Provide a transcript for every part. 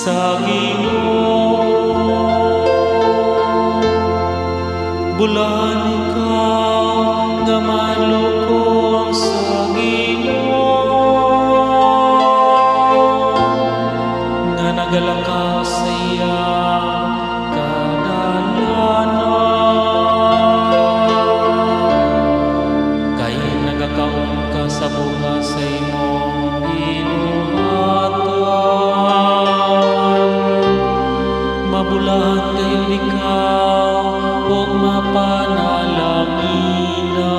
sa Ginoo. Bulan ikaw nga malukong sa Ginoo, nga nagalakaw sa iyang kadalanan, kay nagakaon ka sa bunga sa imong inuhatan. Mabulahan kayo ikaw ug mapanalangina.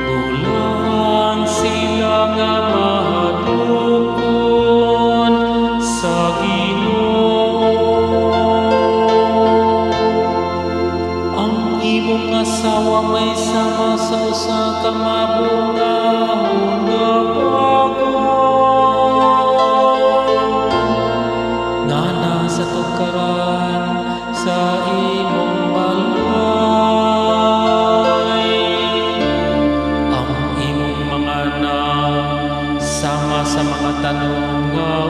Bulan sila nga mahadlokon sa Ginoo. Ang imong asawa may sama sa usa ka mabungahon nga sa tukaran sa imong balay. Ang imong mga anak sama sa mga tanom nga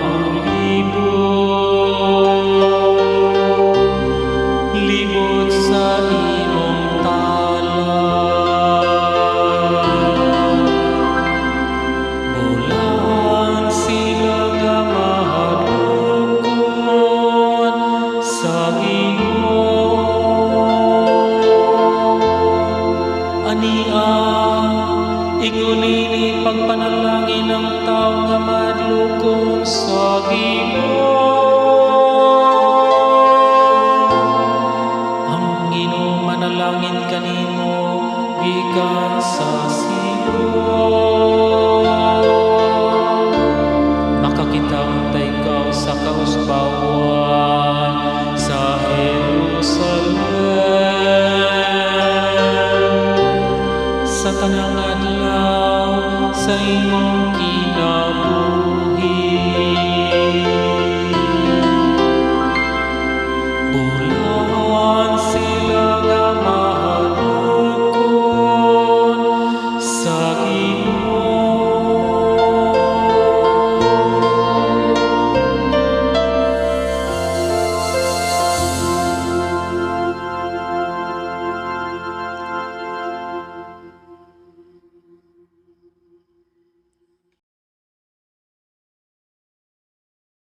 libot sa imong talan. Bulan sila nga sa Ginoo. Ania inguni pagpanalangin ng tao nga madlukong sa Ginoo.